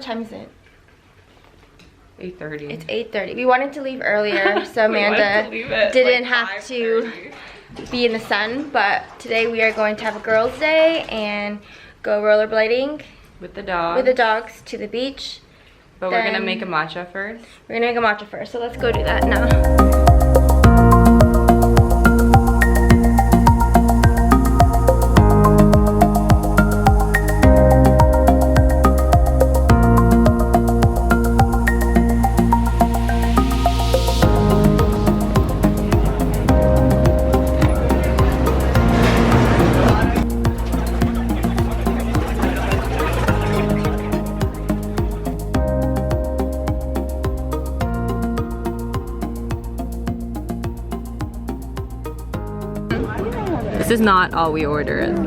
What time is it? 8:30. It's 8:30. We wanted to leave earlier, so Amanda didn't like have to be in the sun. But today we are going to have a girls' day and go rollerblading with the dogs. With the dogs to the beach. But we're gonna make a matcha first. We're gonna make a matcha first, so let's go do that now. This is not all we ordered.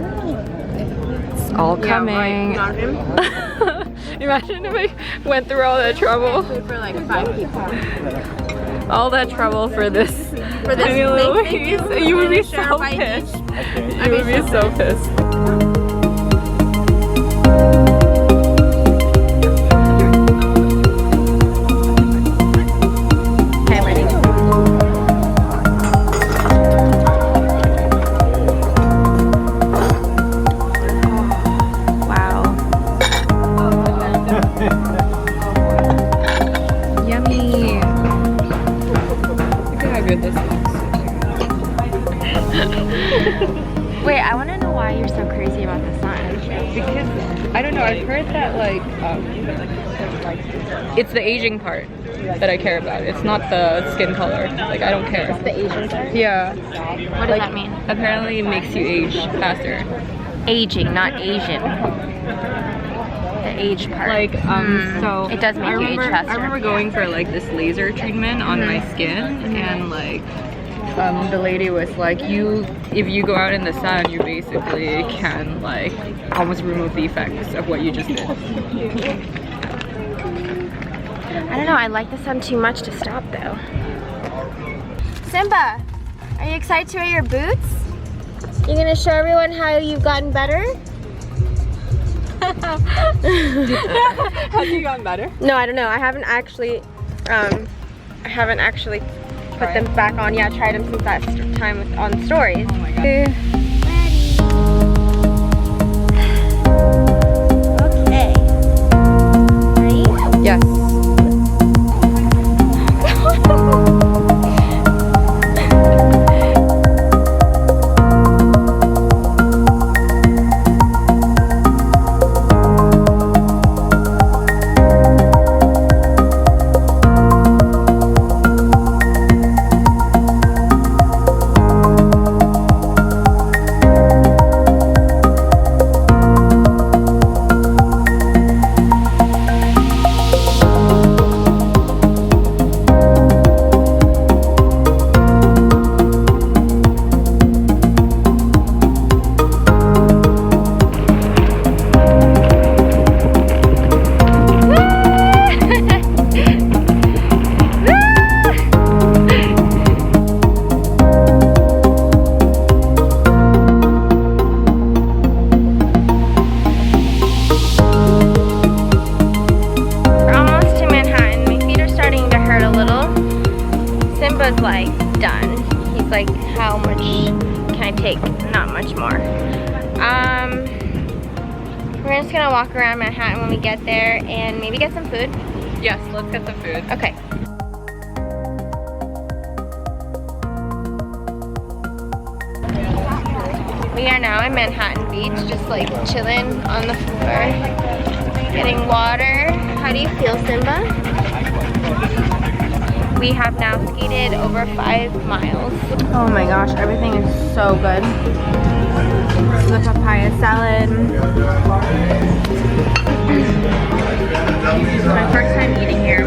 It's all coming. Yeah, right. Imagine if I went through all that trouble. Food for like 5 people. All that trouble for this tiny little piece. You would be so pissed. You would be so pissed. Wait, I want to know why you're so crazy about the sun. Because, I don't know, I've heard that like, it's the aging part that I care about. It's not the skin color. Like, I don't care. It's the Asian part? Yeah. What does that mean? Apparently it makes you age faster. Aging, not Asian. The age part. Like, so it does make you age faster. I remember going for like this laser treatment on my skin, and like, the lady was like, if you go out in the sun, you basically can like almost remove the effects of what you just did. I don't know, I like the sun too much to stop though. Simba, are you excited to wear your boots? You're gonna show everyone how you've gotten better? Have you gotten better? No, I don't know. I haven't actually put them back on. Yeah, tried them since that time on stories. Oh my god. Okay. Ready? Yes. Like done. He's like, how much can I take? Not much more. We're just gonna walk around Manhattan when we get there and maybe get some food. Yes, let's get some food. Okay. We are now in Manhattan Beach, just like chilling on the floor, getting water. How do you feel, Simba? We have now skated over 5 miles. Oh my gosh, everything is so good. This is the papaya salad. This is my first time eating here.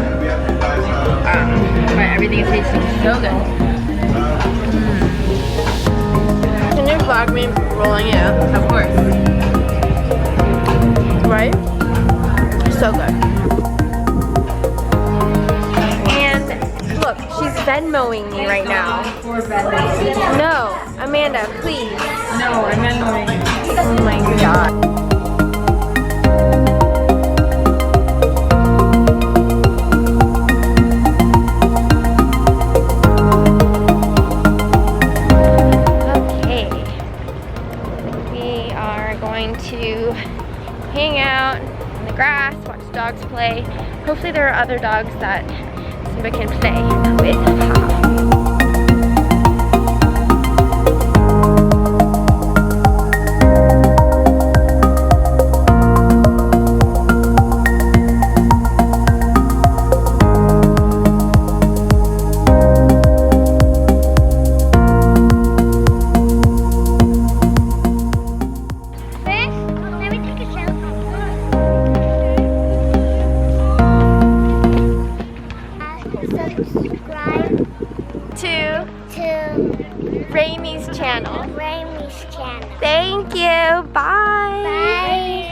But everything is tasting so good. Can you vlog me rolling it up? Of course. Right? So good. Look, she's Venmoing me right now. No, Amanda, please. No, I'm Venmoing. Oh my god. We are going to hang out in the grass, watch dogs play. Hopefully there are other dogs that Simba can play with. Subscribe to Remi's channel. Remi's channel. Thank you. Bye. Bye.